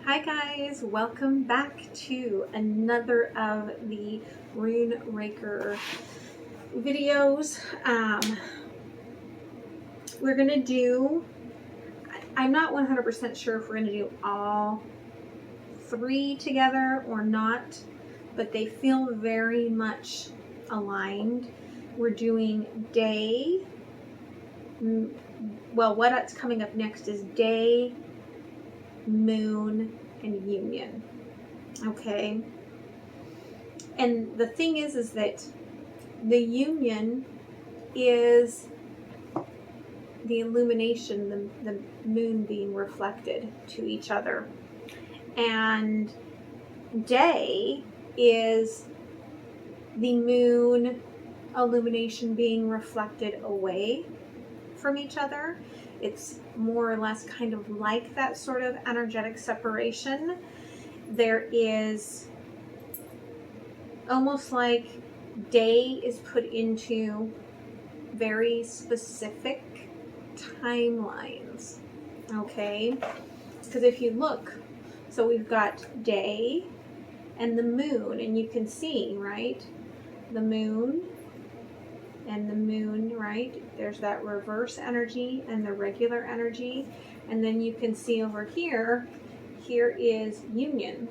Hi guys, welcome back to another of the Rune Raker videos. We're going to do, I'm not 100% sure if we're going to do all three together or not, but they feel very much aligned. We're doing day, well, what's coming up next is day, moon, and union. Okay, and the thing is that the union is the illumination, the moon being reflected to each other, and day is the moon illumination being reflected away from each other. It's more or less kind of like that sort of energetic separation. There is almost like day is put into very specific timelines, okay? Because if you look, so we've got day and the moon, and you can see, right? The moon and the moon, right? There's that reverse energy and the regular energy. And then you can see over here, here is union,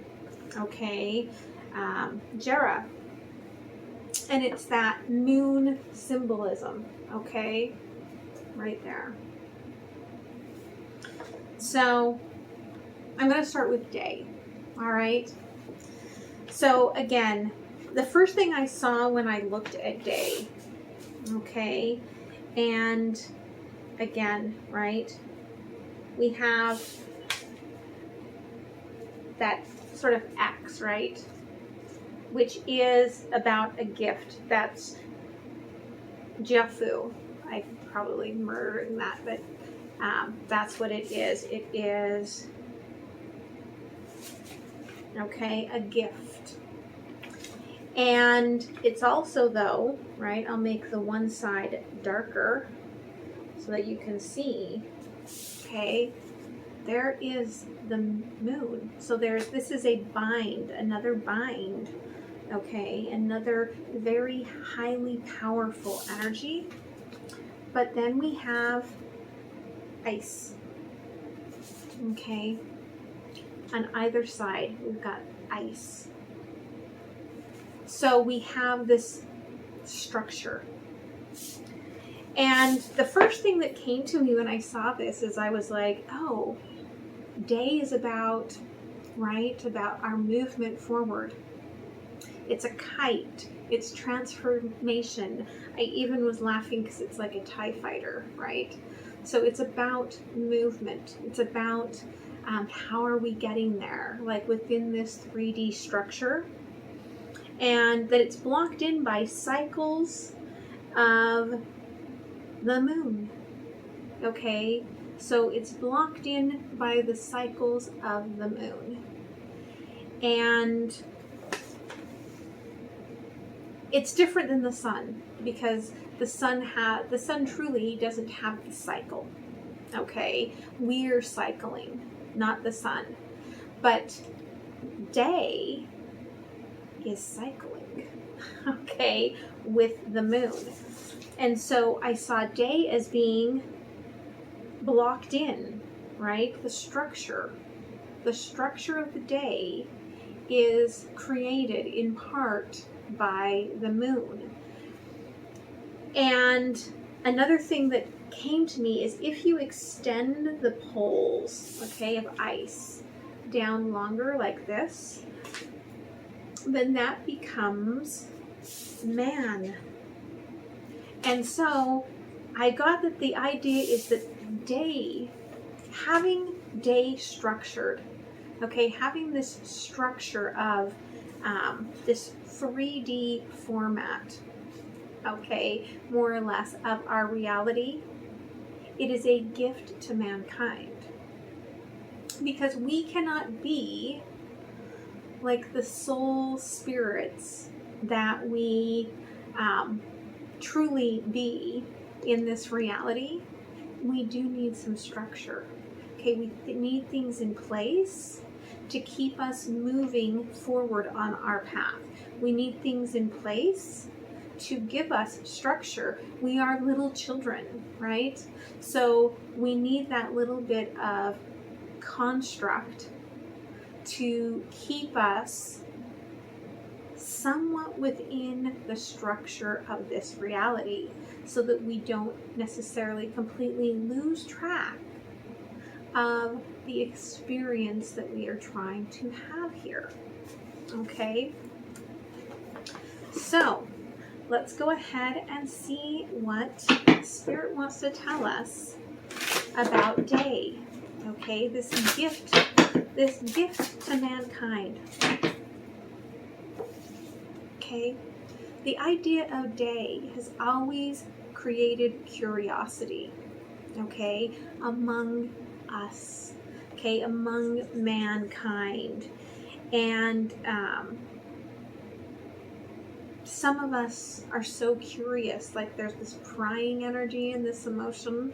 okay? Jera. And it's that moon symbolism, okay? Right there. So I'm going to start with day, all right? So again, the first thing I saw when I looked at day, okay, and again, right, we have that sort of X, right, which is about a gift. That's Jafu. I probably murdered that, but that's what it is. It is, okay, a gift. And it's also, though, right, I'll make the one side darker so that you can see, okay, there is the moon. So this is a bind, another bind, okay, another very highly powerful energy. But then we have ice, okay, on either side we've got ice. So we have this structure. And the first thing that came to me when I saw this is I was like, oh, day is about, right, about our movement forward. It's a kite. It's transformation. I even was laughing because it's like a TIE fighter, right? So it's about movement. It's about how are we getting there, like within this 3D structure. And that it's blocked in by cycles of the moon, okay? So it's blocked in by the cycles of the moon. And it's different than the sun, because the sun truly doesn't have the cycle, okay? We're cycling, not the sun. But day is cycling, okay, with the moon. And so I saw day as being blocked in, right? The structure of the day is created in part by the moon. And another thing that came to me is if you extend the poles, okay, of ice down longer like this, then that becomes man. And so I got that the idea is that day, having day structured, okay, having this structure of this 3D format, okay, more or less of our reality, it is a gift to mankind. Because we cannot be like the soul spirits that we truly be in this reality. We do need some structure. Okay, we need things in place to keep us moving forward on our path. We need things in place to give us structure. We are little children, right? So we need that little bit of construct to keep us somewhat within the structure of this reality, so that we don't necessarily completely lose track of the experience that we are trying to have here. Okay? So let's go ahead and see what Spirit wants to tell us about day. Okay, this gift to mankind. Okay, the idea of day has always created curiosity, okay, among us, okay, among mankind. And some of us are so curious, like there's this prying energy and this emotion.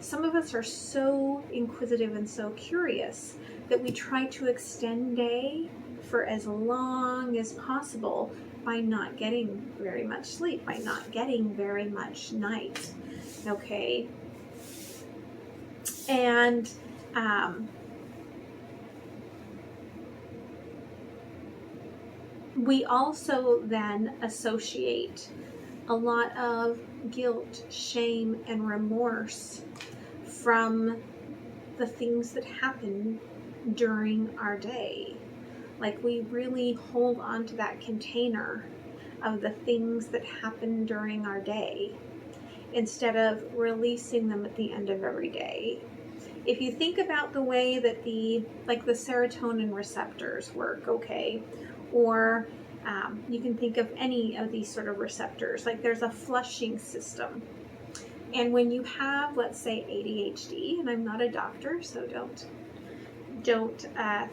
Some of us are so inquisitive and so curious that we try to extend day for as long as possible by not getting very much sleep, by not getting very much night, okay? And we also then associate a lot of guilt, shame, and remorse from the things that happen during our day. Like we really hold on to that container of the things that happen during our day instead of releasing them at the end of every day. If you think about the way that the serotonin receptors work, okay, or you can think of any of these sort of receptors, like there's a flushing system. And when you have, let's say, ADHD, and I'm not a doctor, so don't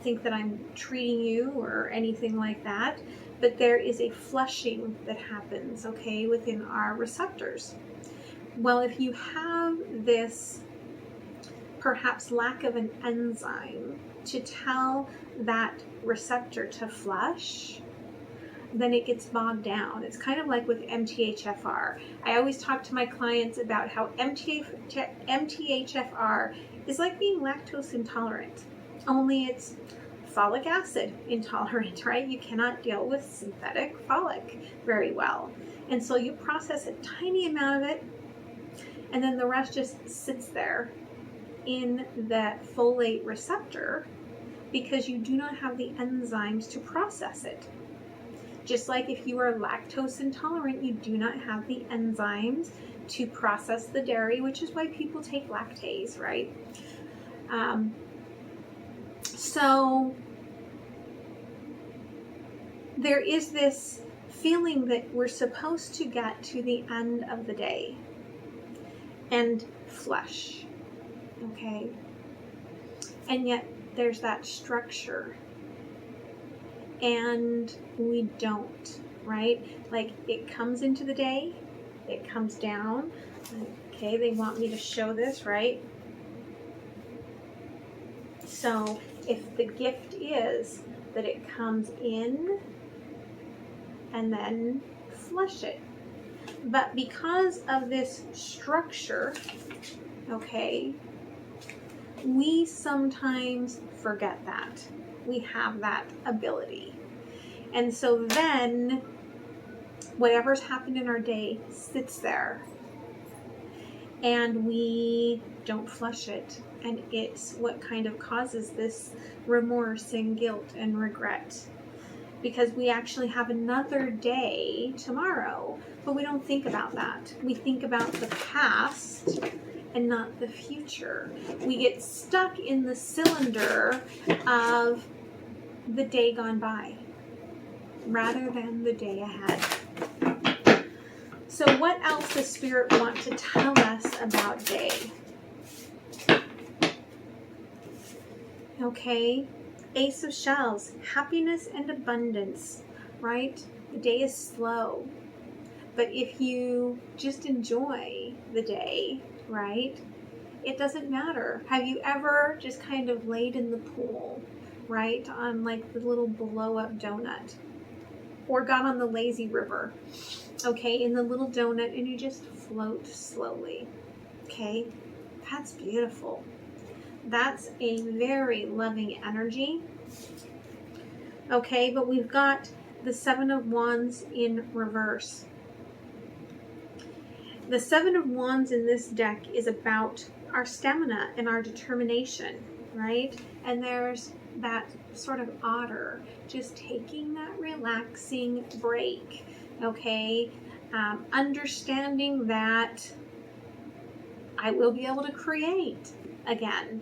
think that I'm treating you or anything like that, but there is a flushing that happens, okay, within our receptors. Well, if you have this perhaps lack of an enzyme to tell that receptor to flush, then it gets bogged down. It's kind of like with MTHFR. I always talk to my clients about how MTHFR is like being lactose intolerant, only it's folic acid intolerant, right? You cannot deal with synthetic folic very well. And so you process a tiny amount of it, and then the rest just sits there in that folate receptor because you do not have the enzymes to process it. Just like if you are lactose intolerant, you do not have the enzymes to process the dairy, which is why people take lactase, right? So there is this feeling that we're supposed to get to the end of the day and flush, okay? And yet there's that structure, and we don't, right? Like it comes into the day, it comes down. Okay, they want me to show this, right? So if the gift is that it comes in and then flush it. But because of this structure, okay, we sometimes forget that. We have that ability. And so then whatever's happened in our day sits there and we don't flush it. And it's what kind of causes this remorse and guilt and regret. Because we actually have another day tomorrow, but we don't think about that. We think about the past and not the future. We get stuck in the cylinder of the day gone by rather than the day ahead. So what else does Spirit want to tell us about day? Okay, Ace of Shells, happiness and abundance, right? The day is slow, but if you just enjoy the day, right, it doesn't matter. Have you ever just kind of laid in the pool, right, on like the little blow up donut, or got on the lazy river, okay, in the little donut, and you just float slowly. Okay, that's beautiful. That's a very loving energy. Okay, but we've got the Seven of Wands in reverse. The Seven of Wands in this deck is about our stamina and our determination, right? And there's that sort of Otter, just taking that relaxing break, okay? Understanding that I will be able to create again.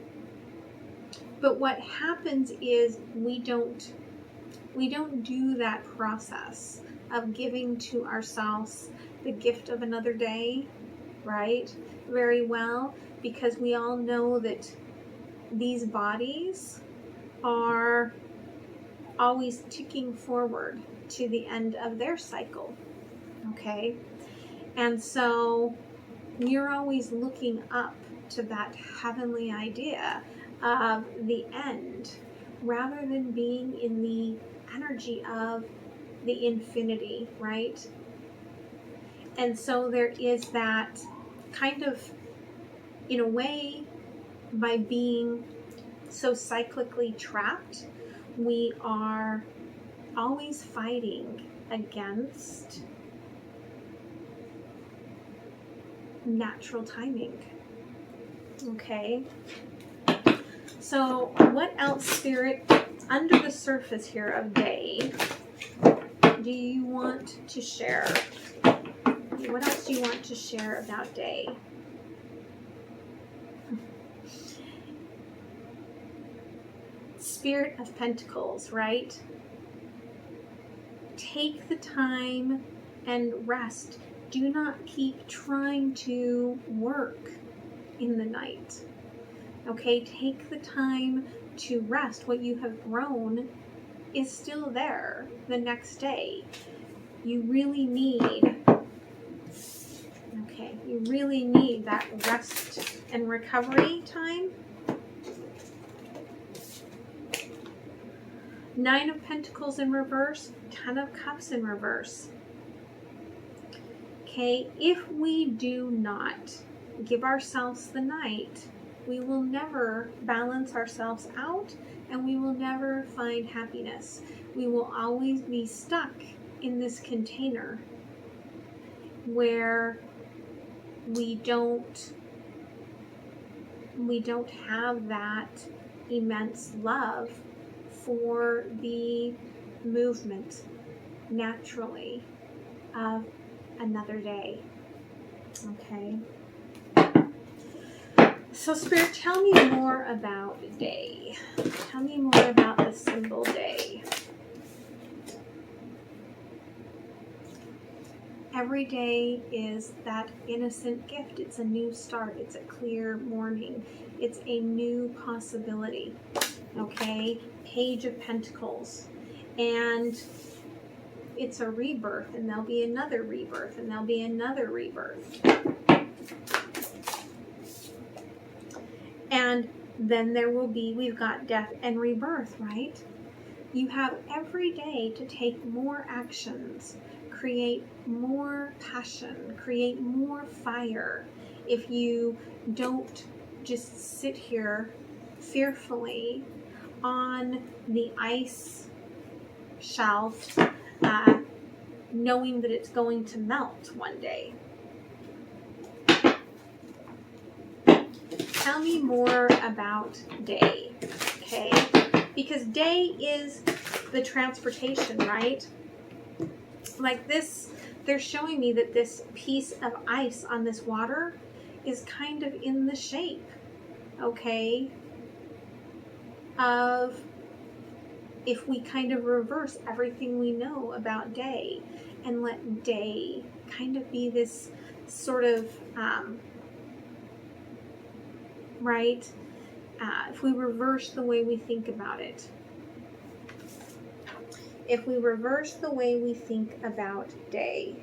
But what happens is we don't do that process of giving to ourselves the gift of another day, right? Very well, because we all know that these bodies are always ticking forward to the end of their cycle, okay? And so you're always looking up to that heavenly idea of the end, rather than being in the energy of the infinity, right? And so there is that kind of, in a way, by being so cyclically trapped, we are always fighting against natural timing. Okay? So what else, Spirit, under the surface here of day, do you want to share? What else do you want to share about day? Spirit of Pentacles, right? Take the time and rest. Do not keep trying to work in the night. Okay, take the time to rest. What you have grown is still there the next day. You really need, you really need that rest and recovery time. Nine of Pentacles in reverse, 10 of Cups in reverse. Okay, if we do not give ourselves the night, we will never balance ourselves out, and we will never find happiness. We will always be stuck in this container where we don't have that immense love for the movement naturally of another day. Okay. So Spirit, tell me more about day. Tell me more about the symbol day. Every day is that innocent gift. It's a new start. It's a clear morning. It's a new possibility. Okay? Page of Pentacles. And it's a rebirth, and there'll be another rebirth, and there'll be another rebirth. And then there will be, we've got death and rebirth, right? You have every day to take more actions, create more passion, create more fire. If you don't just sit here fearfully on the ice shelf, knowing that it's going to melt one day. Tell me more about day, okay? Because day is the transportation, right? Like this, they're showing me that this piece of ice on this water is kind of in the shape, okay, of if we kind of reverse everything we know about day and let day kind of be this sort of, right? If we reverse the way we think about it. If we reverse the way we think about day,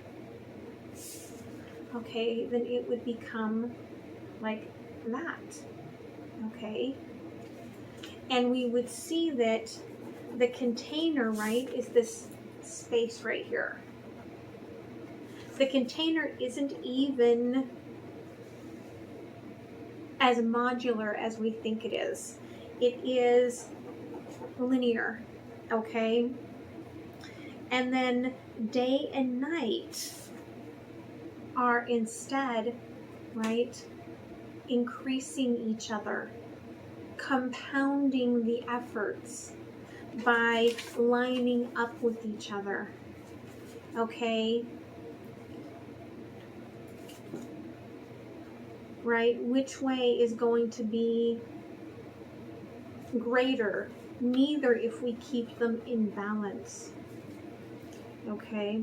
okay, then it would become like that, okay? And we would see that the container, right, is this space right here. The container isn't even as modular as we think it is. It is linear, okay? And then day and night are instead, right, increasing each other, compounding the efforts by lining up with each other, okay? Right? Which way is going to be greater? Neither if we keep them in balance. Okay?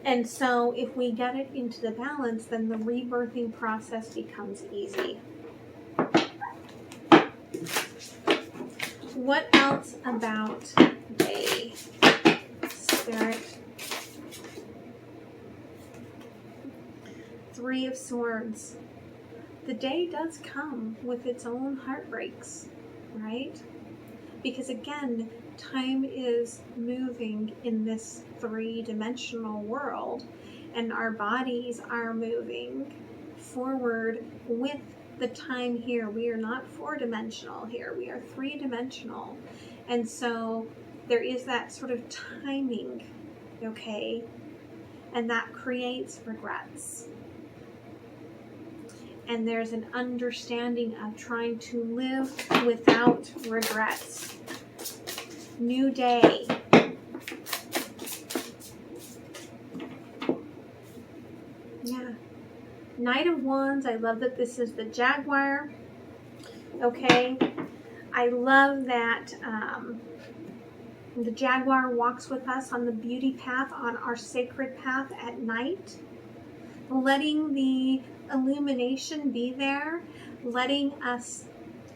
And so if we get it into the balance, then the rebirthing process becomes easy. What else about day, Spirit? Three of Swords. The day does come with its own heartbreaks, right? Because again, time is moving in this three-dimensional world, and our bodies are moving forward with the time here. We are not four-dimensional here, we are three-dimensional. And so there is that sort of timing, okay? And that creates regrets. And there's an understanding of trying to live without regrets. New day. Yeah. Knight of Wands. I love that this is the Jaguar. Okay. I love that the Jaguar walks with us on the beauty path, on our sacred path at night. Letting the illumination be there, letting us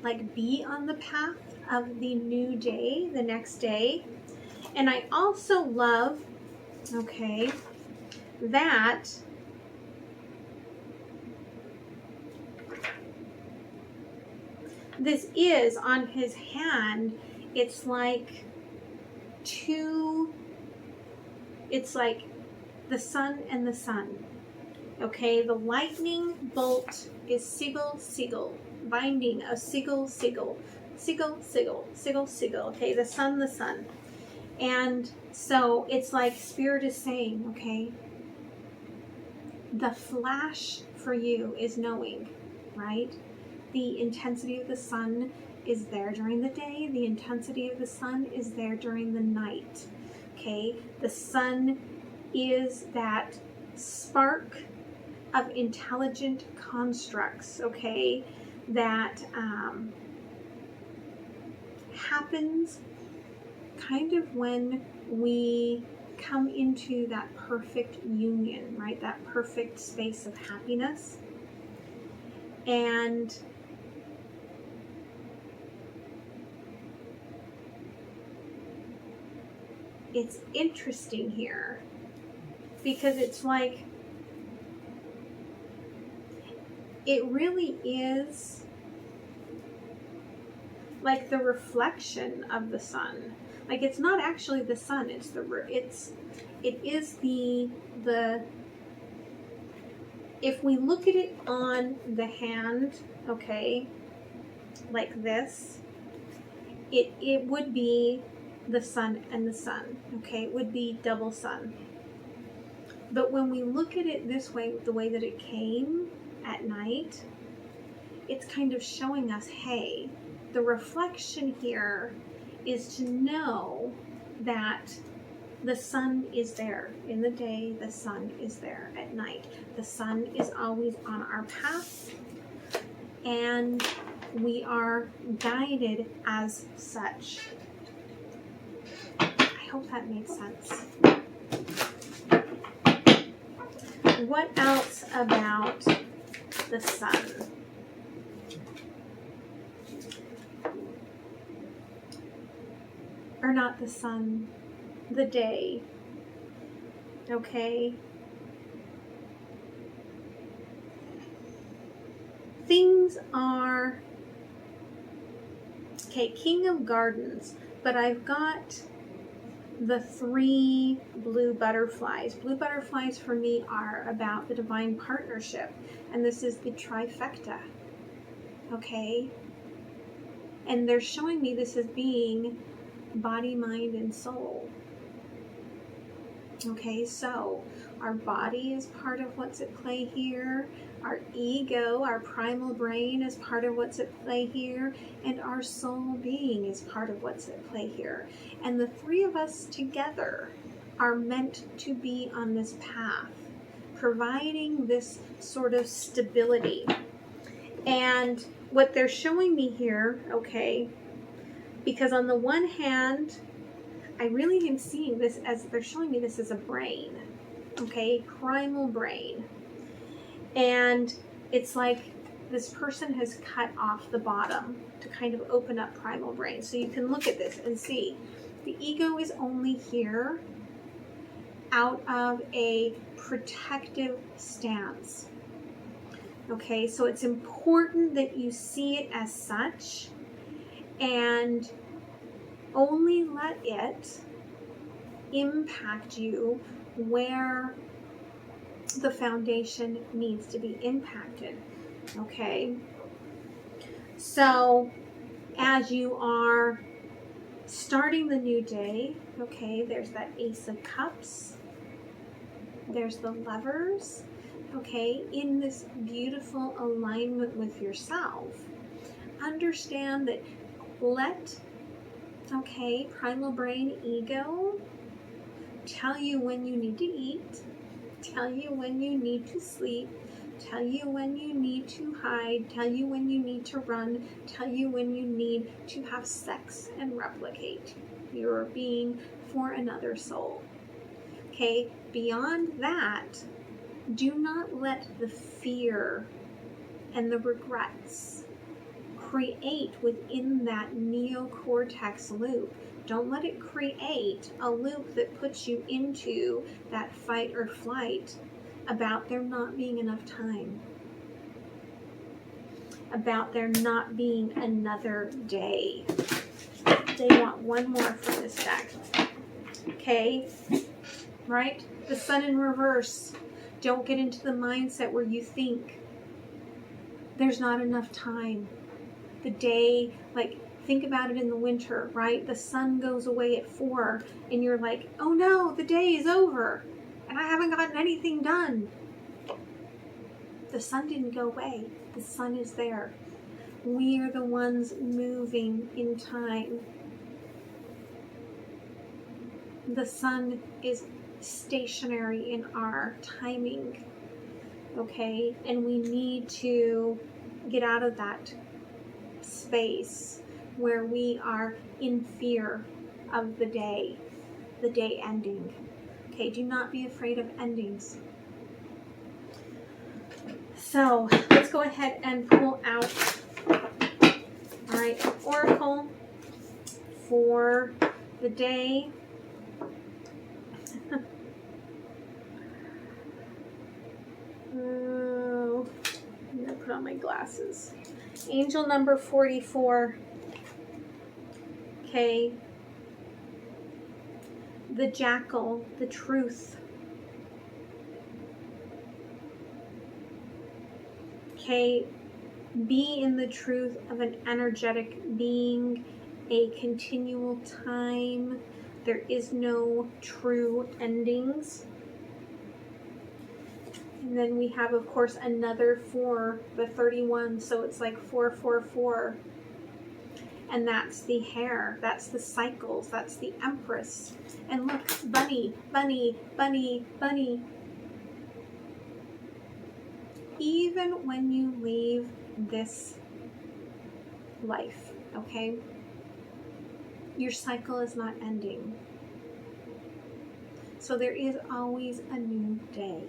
like be on the path of the new day, the next day. And I also love, okay, that this is on his hand, it's like it's like the sun and the sun. Okay, the lightning bolt is sigil, sigil, binding of sigil, sigil, sigil, sigil, sigil, sigil. Okay, the sun, and so it's like Spirit is saying, okay, the flash for you is knowing, right? The intensity of the sun is there during the day. The intensity of the sun is there during the night. Okay, the sun is that spark of intelligent constructs, okay, that happens kind of when we come into that perfect union, right? That perfect space of happiness. And it's interesting here because it's like, it really is like the reflection of the sun. Like it's not actually the sun, it is the if we look at it on the hand, okay, like this, it would be the sun and the sun, okay? It would be double sun. But when we look at it this way, the way that it came at night, it's kind of showing us, hey, the reflection here is to know that the sun is there in the day, the sun is there at night. The sun is always on our path, and we are guided as such. I hope that makes sense. What else about the sun? Or not the sun, the day, okay? Things are Okay, King of Gardens, but I've got the 3 blue butterflies. Blue butterflies for me are about the divine partnership, and this is the trifecta, okay? And they're showing me this as being body, mind, and soul. Okay, so our body is part of what's at play here. Our ego, our primal brain is part of what's at play here. And our soul being is part of what's at play here. And the 3 of us together are meant to be on this path, providing this sort of stability. And what they're showing me here, okay, because on the one hand, I really am seeing this as, they're showing me this as a brain, okay, primal brain. And it's like this person has cut off the bottom to kind of open up primal brain. So you can look at this and see the ego is only here out of a protective stance. Okay, so it's important that you see it as such and only let it impact you where the foundation needs to be impacted. Okay, so as you are starting the new day, okay, there's that Ace of Cups, there's the Lovers, okay, in this beautiful alignment with yourself. Understand that okay, primal brain, ego, tell you when you need to eat, tell you when you need to sleep, tell you when you need to hide, tell you when you need to run, tell you when you need to have sex and replicate your being for another soul. Okay, beyond that, do not let the fear and the regrets create within that neocortex loop. Don't let it create a loop that puts you into that fight or flight about there not being enough time, about there not being another day. They want one more from this deck. Okay, right? The Sun in reverse. Don't get into the mindset where you think there's not enough time. The day, like, think about it in the winter, right? The sun goes away at 4 and you're like, oh no, the day is over and I haven't gotten anything done. The sun didn't go away. The sun is there. We are the ones moving in time. The sun is stationary in our timing, okay? And we need to get out of that space where we are in fear of the day ending. Okay, do not be afraid of endings. So let's go ahead and pull out, all right, Oracle for the day. Oh, I'm gonna put on my glasses. Angel number 44. Okay. The jackal, the truth. Okay. Be in the truth of an energetic being, a continual time. There is no true endings. And then we have, of course, another 4, the 31, so it's like 444. And that's the hare, that's the cycles, that's the Empress. And look, bunny, bunny, bunny, bunny. Even when you leave this life, okay, your cycle is not ending. So there is always a new day.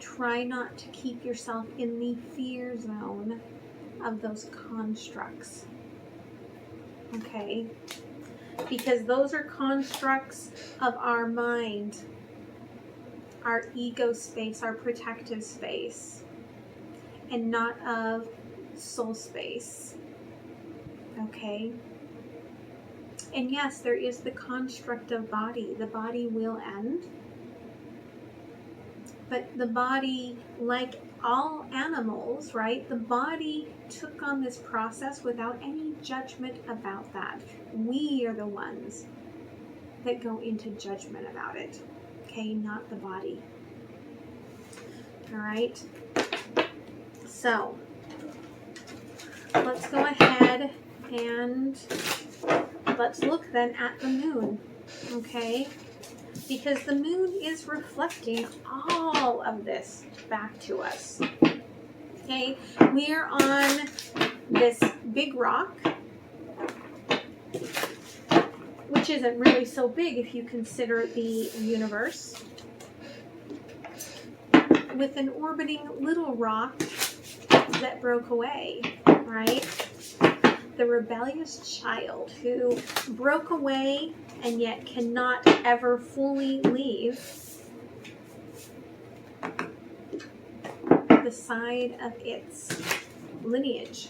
Try not to keep yourself in the fear zone of those constructs, okay? Because those are constructs of our mind, our ego space, our protective space, and not of soul space. Okay? And yes, there is the construct of body. The body will end. But the body, like all animals, right? The body took on this process without any judgment about that. We are the ones that go into judgment about it. Okay, not the body. All right. So let's go ahead and let's look then at the moon. Okay. Because the moon is reflecting all of this back to us. Okay, we are on this big rock, which isn't really so big if you consider the universe, with an orbiting little rock that broke away, right? The rebellious child who broke away and yet cannot ever fully leave the side of its lineage.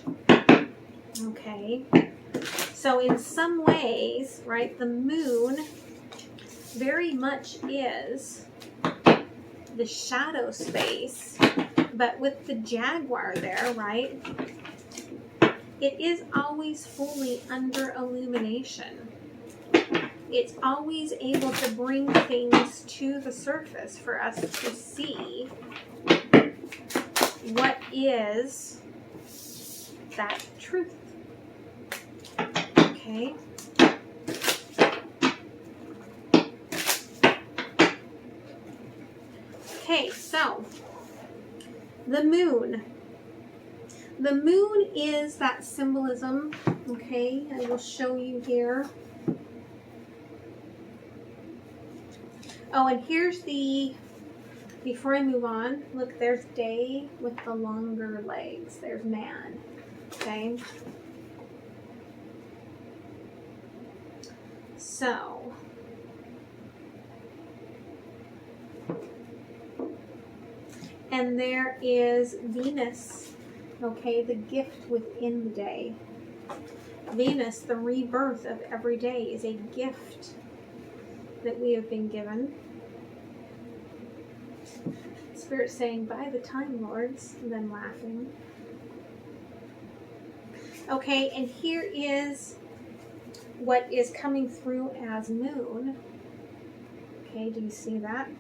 Okay, so in some ways, right, the moon very much is the shadow space, but with the jaguar there, right, it is always fully under illumination. It's always able to bring things to the surface for us to see what is that truth. Okay. Okay, so the moon. The moon is that symbolism. Okay, I will show you here. Oh, and here's the, before I move on, look, there's day with the longer legs. There's man. Okay. So, and there is Venus, okay, the gift within the day. Venus, the rebirth of every day, is a gift that we have been given. Spirit saying, by the time, Lords, and then laughing. Okay, and here is what is coming through as moon. Okay, do you see that?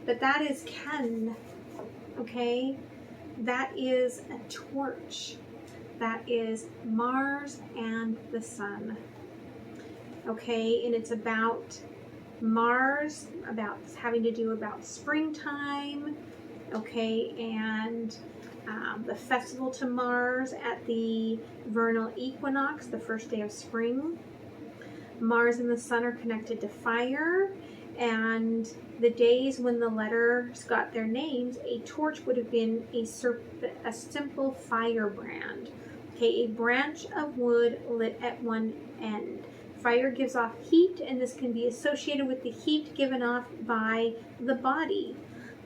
But that is Ken. Okay, that is a torch. That is Mars and the sun. Okay, and it's about Mars, about having to do about springtime. Okay, and the festival to Mars at the vernal equinox, the first day of spring. Mars and the sun are connected to fire, and the days when the letters got their names, a torch would have been a simple firebrand. Okay, a branch of wood lit at one end. Fire gives off heat, and this can be associated with the heat given off by the body.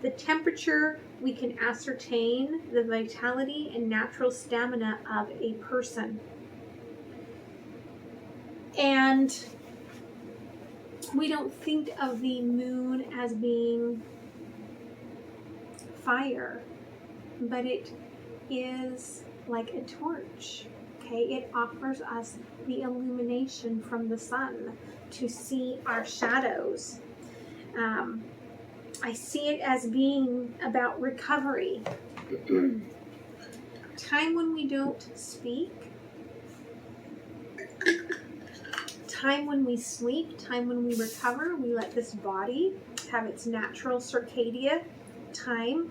The temperature, we can ascertain the vitality and natural stamina of a person. And we don't think of the moon as being fire, but it is like a torch. Okay, it offers us the illumination from the sun to see our shadows. I see it as being about recovery. Time when we don't speak, time when we sleep, time when we recover, we let this body have its natural circadian time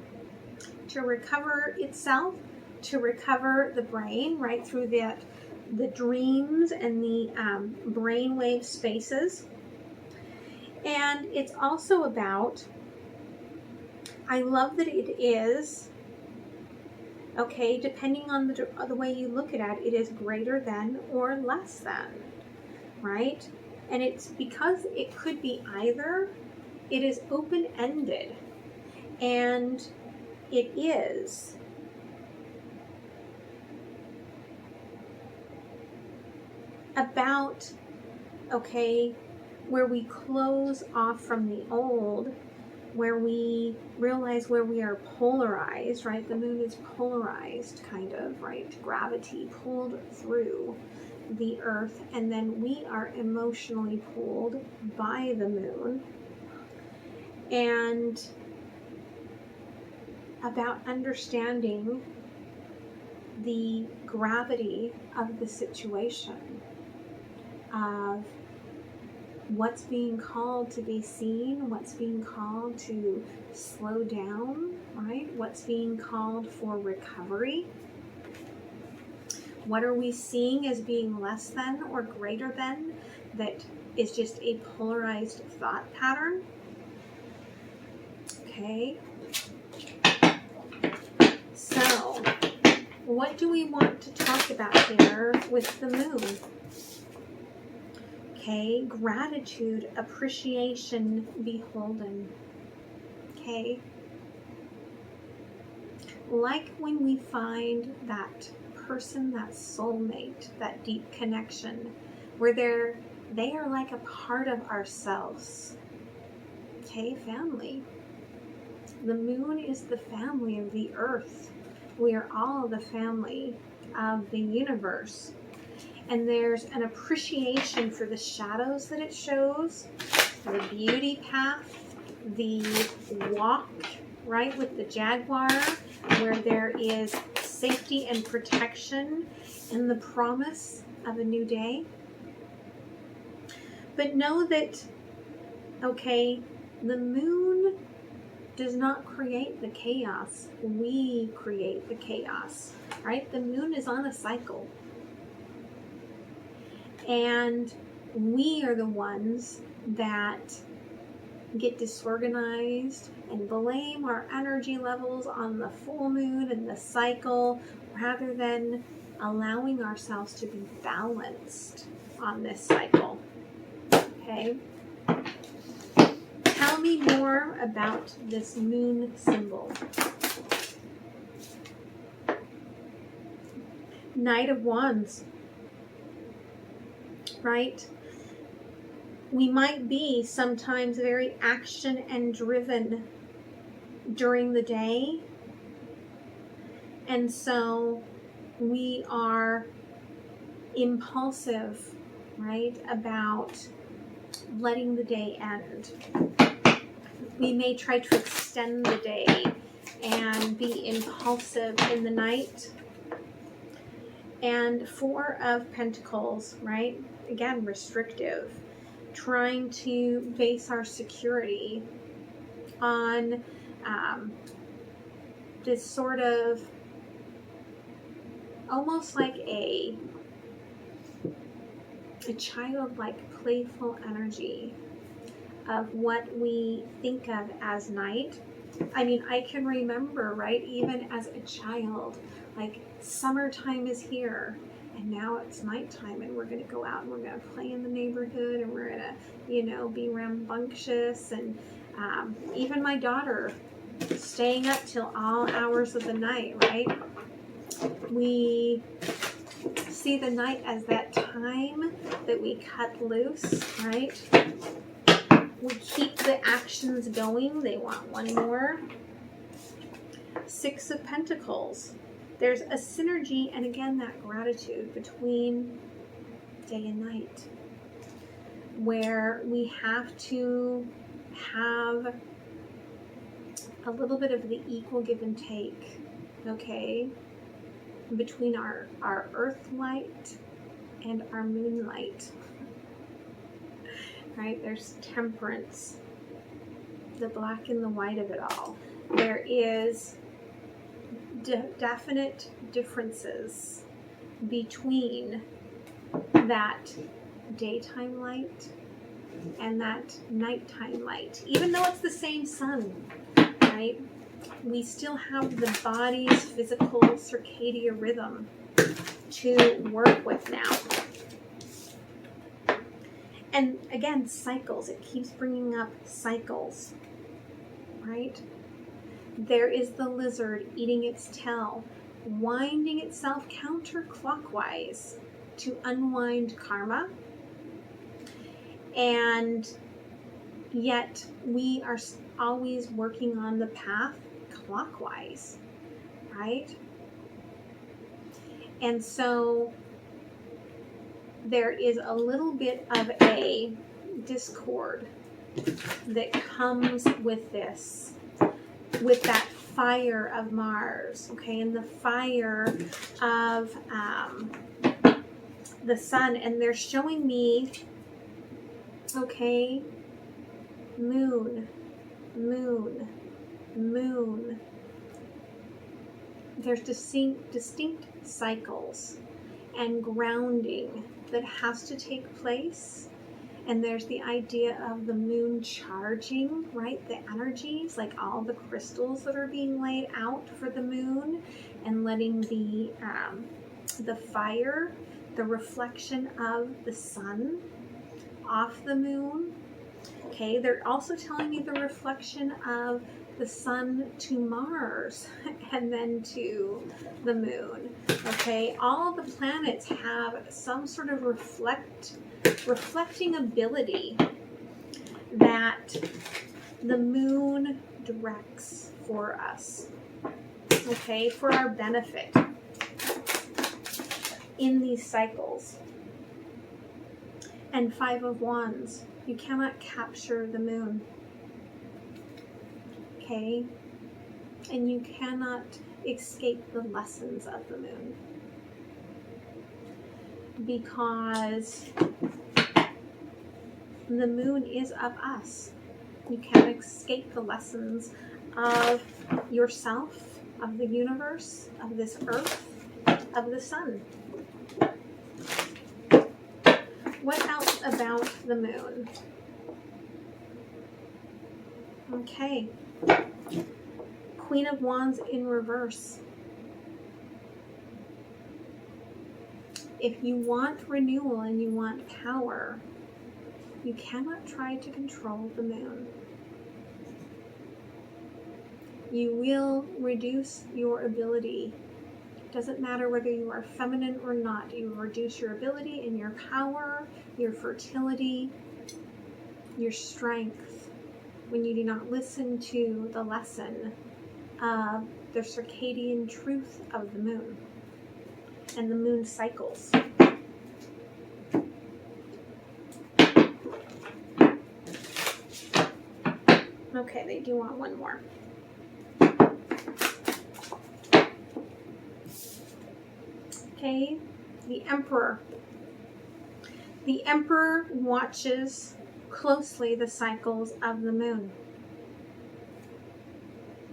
to recover itself, to recover the brain, right through the dreams and the brainwave spaces. And it's also about, I love that it is, okay, depending on the way you look at it, it is greater than or less than, right? And it's because it could be either, it is open-ended, and it is about, okay, where we close off from the old, where we realize where we are polarized, right? The moon is polarized, kind of, right? Gravity pulled through the earth, and then we are emotionally pulled by the moon. And about understanding the gravity of the situation, of what's being called to be seen, what's being called to slow down, right? What's being called for recovery. What are we seeing as being less than or greater than that is just a polarized thought pattern? Okay. So, what do we want to talk about here with the moon? Okay, gratitude, appreciation, beholden. Okay. Like when we find that person, that soulmate, that deep connection, where they are like a part of ourselves. Okay, family. The moon is the family of the earth. We are all the family of the universe. And there's an appreciation for the shadows that it shows, the beauty path, the walk, right, with the jaguar, where there is safety and protection and the promise of a new day. But know that, okay, the moon does not create the chaos. We create the chaos, right? The moon is on a cycle. And we are the ones that get disorganized and blame our energy levels on the full moon and the cycle, rather than allowing ourselves to be balanced on this cycle. Okay? Tell me more about this moon symbol. Knight of Wands. Right? We might be sometimes very action and driven during the day. And so we are impulsive, right, about letting the day end. We may try to extend the day and be impulsive in the night. And Four of Pentacles, right? Again, restrictive. Trying to base our security on this sort of almost like a childlike, playful energy of what we think of as night. I mean, I can remember, right, even as a child, like summertime is here and now it's nighttime and we're going to go out and we're going to play in the neighborhood and we're going to, be rambunctious. And even my daughter staying up till all hours of the night, right? We see the night as that time that we cut loose, right? We keep the actions going. They want one more. Six of Pentacles. There's a synergy and again that gratitude between day and night, where we have to have a little bit of the equal give and take, okay, between our earth light and our moonlight. Right? There's temperance, the black and the white of it all. There is definite differences between that daytime light and that nighttime light. Even though it's the same sun, right? We still have the body's physical circadian rhythm to work with now. And again, cycles. It keeps bringing up cycles, right? There is the lizard eating its tail, winding itself counterclockwise, to unwind karma, and yet we are always working on the path clockwise, right? And so there is a little bit of a discord that comes with this, with that fire of Mars, okay, and the fire of the sun. And they're showing me, okay, moon, moon, moon. There's distinct cycles and grounding that has to take place. And there's the idea of the moon charging, right? The energies, like all the crystals that are being laid out for the moon, and letting the fire, the reflection of the sun off the moon. Okay, they're also telling me the reflection of the sun to Mars and then to the moon. Okay, all the planets have some sort of reflecting ability that the moon directs for us, okay, for our benefit in these cycles. And Five of Wands, you cannot capture the moon, okay, and you cannot escape the lessons of the moon, because the moon is of us. You can't escape the lessons of yourself, of the universe, of this earth, of the sun. What else about the moon? Okay. Queen of Wands in reverse. If you want renewal and you want power, you cannot try to control the moon. You will reduce your ability. It doesn't matter whether you are feminine or not. You will reduce your ability and your power, your fertility, your strength, when you do not listen to the lesson of the circadian truth of the moon and the moon cycles. Okay, they do want one more. Okay, the Emperor. The Emperor watches closely the cycles of the moon.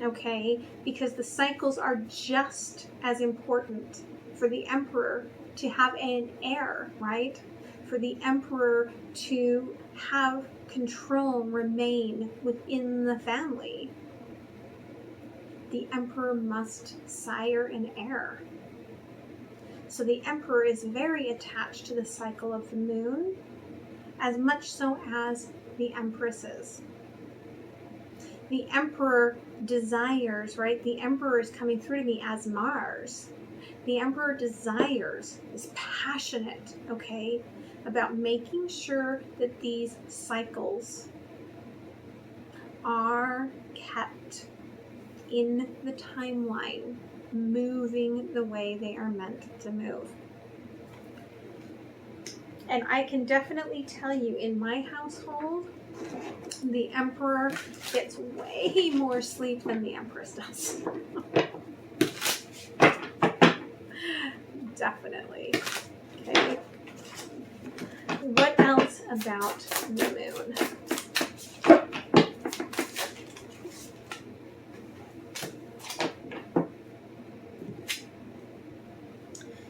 Okay, because the cycles are just as important for the Emperor to have an heir, right? For the Emperor to have control remain within the family. The Emperor must sire an heir. So the Emperor is very attached to the cycle of the moon, as much so as the Empress is. The Emperor desires, right? The Emperor is coming through to me as Mars. The Emperor desires, is passionate, okay, about making sure that these cycles are kept in the timeline, moving the way they are meant to move. And I can definitely tell you, in my household, the Emperor gets way more sleep than the Empress does. Definitely. Okay. What else about the moon?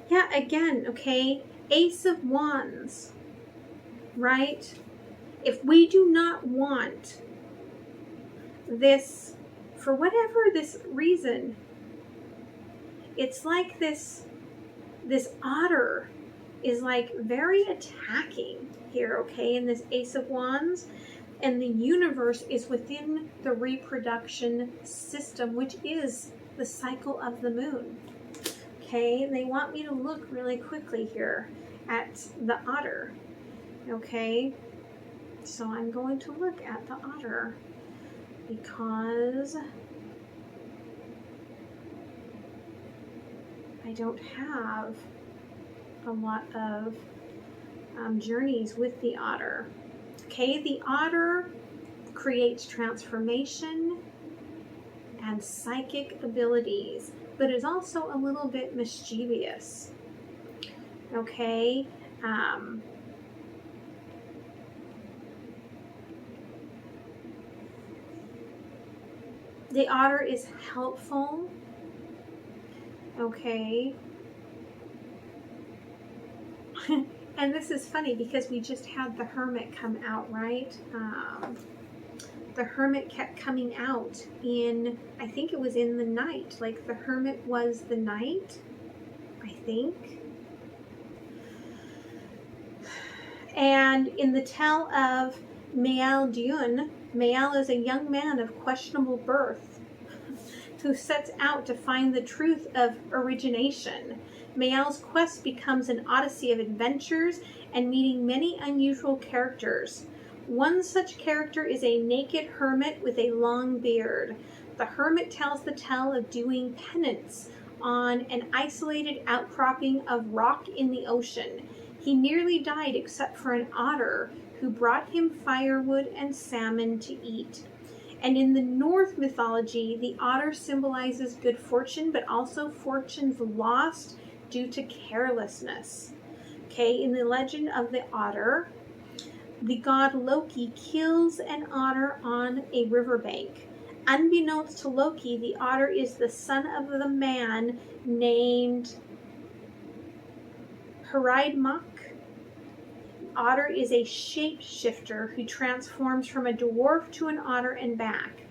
Yeah, again, okay, Ace of Wands, right? If we do not want this, for whatever this reason, it's like this Otter is like very attacking here, okay, in this Ace of Wands, and the universe is within the reproduction system, which is the cycle of the moon. Okay, they want me to look really quickly here at the otter. Okay, so I'm going to look at the otter because I don't have a lot of journeys with the otter. Okay, the otter creates transformation and psychic abilities, but is also a little bit mischievous. Okay, the otter is helpful. Okay. And this is funny because we just had the hermit come out, right? The hermit kept coming out in, I think it was in the night. Like the hermit was the night, I think. And in the tale of Mael Dune, Mael is a young man of questionable birth who sets out to find the truth of origination. Mael's quest becomes an odyssey of adventures and meeting many unusual characters. One such character is a naked hermit with a long beard. The hermit tells the tale of doing penance on an isolated outcropping of rock in the ocean. He nearly died except for an otter who brought him firewood and salmon to eat. And in the Norse mythology, the otter symbolizes good fortune, but also fortunes lost due to carelessness. Okay, in the legend of the otter, the god Loki kills an otter on a riverbank. Unbeknownst to Loki, the otter is the son of the man named Hreidmark. Otter is a shapeshifter who transforms from a dwarf to an otter and back.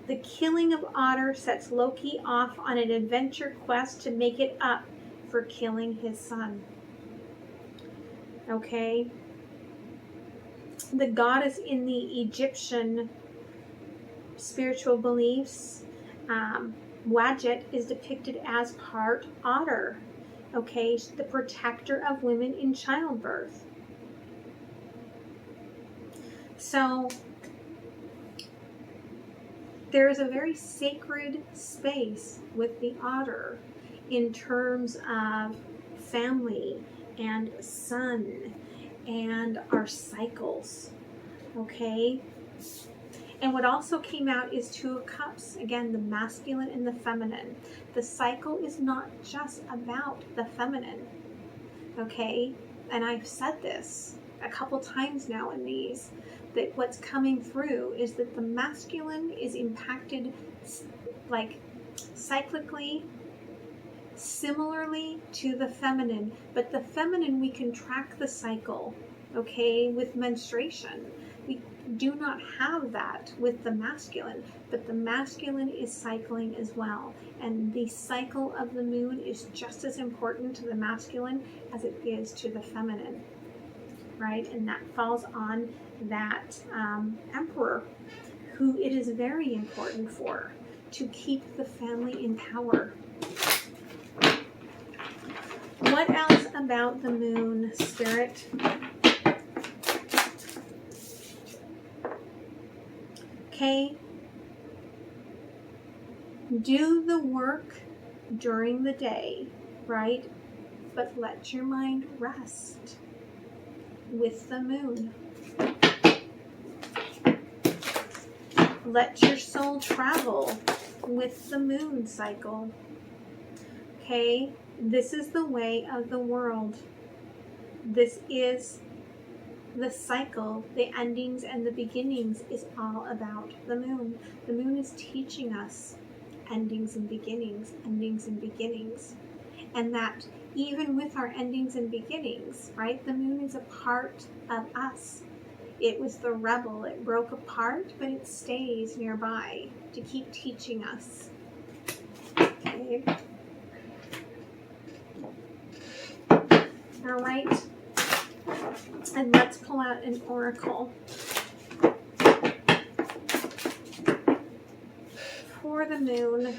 The killing of Otter sets Loki off on an adventure quest to make it up for killing his son. Okay. The goddess in the Egyptian spiritual beliefs, Wadjet, is depicted as part otter. Okay, the protector of women in childbirth. So there is a very sacred space with the otter in terms of family and sun and our cycles. Okay, and what also came out is Two of Cups. Again, the masculine and the feminine. The cycle is not just about the feminine. Okay, and I've said this a couple times now in these, that what's coming through is that the masculine is impacted like cyclically, similarly to the feminine, but the feminine, we can track the cycle, okay, with menstruation. We do not have that with the masculine, but the masculine is cycling as well, and the cycle of the moon is just as important to the masculine as it is to the feminine, right? And that falls on that emperor, who it is very important for to keep the family in power. What else about the moon, Spirit? Okay, do the work during the day, right? But let your mind rest with the moon. Let your soul travel with the moon cycle. Okay, this is the way of the world. This is the cycle. The endings and the beginnings is all about the moon. The moon is teaching us endings and beginnings, endings and beginnings. And that even with our endings and beginnings, right, the moon is a part of us. It was the rebel. It broke apart, but it stays nearby to keep teaching us. Okay. All right. And let's pull out an oracle for the moon.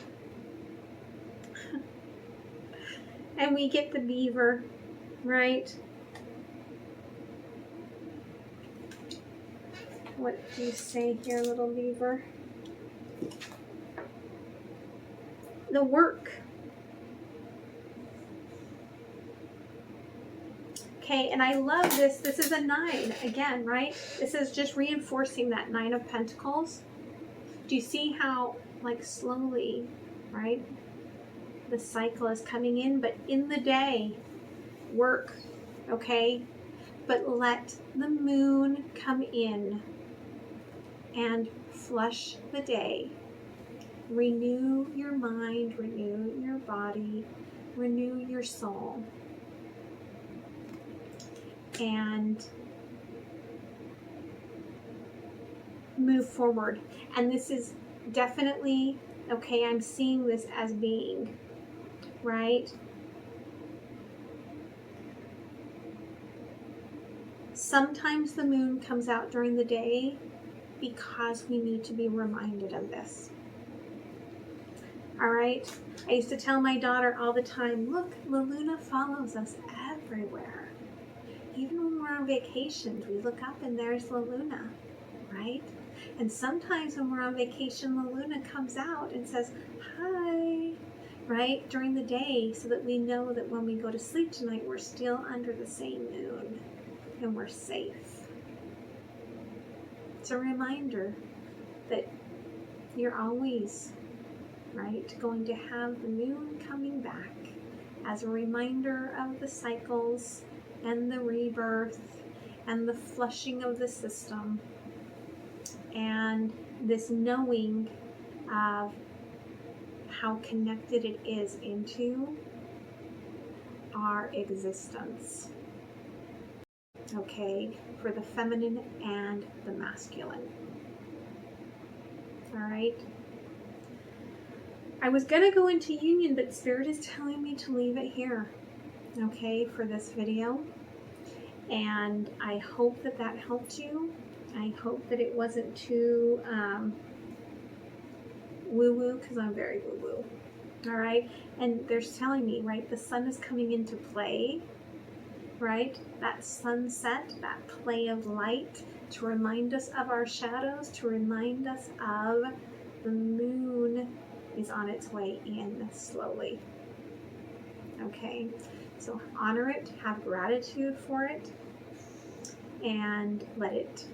And we get the beaver, right? What do you say here, little beaver? The work. Okay, and I love this. This is a 9 again, right? This is just reinforcing that 9 of Pentacles. Do you see how, like, slowly, right? The cycle is coming in, but in the day, work, okay? But let the moon come in and flush the day. Renew your mind, renew your body, renew your soul. And move forward. And this is definitely, okay, I'm seeing this as being, right? Sometimes the moon comes out during the day because we need to be reminded of this. All right? I used to tell my daughter all the time, look, the Luna follows us everywhere. Even when we're on vacations, we look up and there's the Luna, right? And sometimes when we're on vacation, the Luna comes out and says, hi, right? During the day, so that we know that when we go to sleep tonight, we're still under the same moon and we're safe. It's a reminder that you're always, right, going to have the moon coming back as a reminder of the cycles and the rebirth and the flushing of the system and this knowing of how connected it is into our existence. Okay, for the feminine and the masculine. All right. I was going to go into union, but Spirit is telling me to leave it here, okay, for this video. And I hope that that helped you. I hope that it wasn't too woo-woo, because I'm very woo-woo. All right. And they're telling me, right, the sun is coming into play, right? That sunset, that play of light to remind us of our shadows, to remind us of the moon is on its way in slowly. Okay, so honor it, have gratitude for it, and let it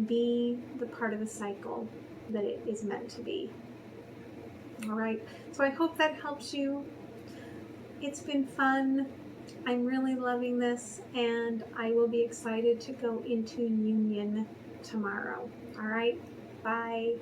be the part of the cycle that it is meant to be. All right, so I hope that helps you. It's been fun. I'm really loving this, and I will be excited to go into union tomorrow. All right, bye.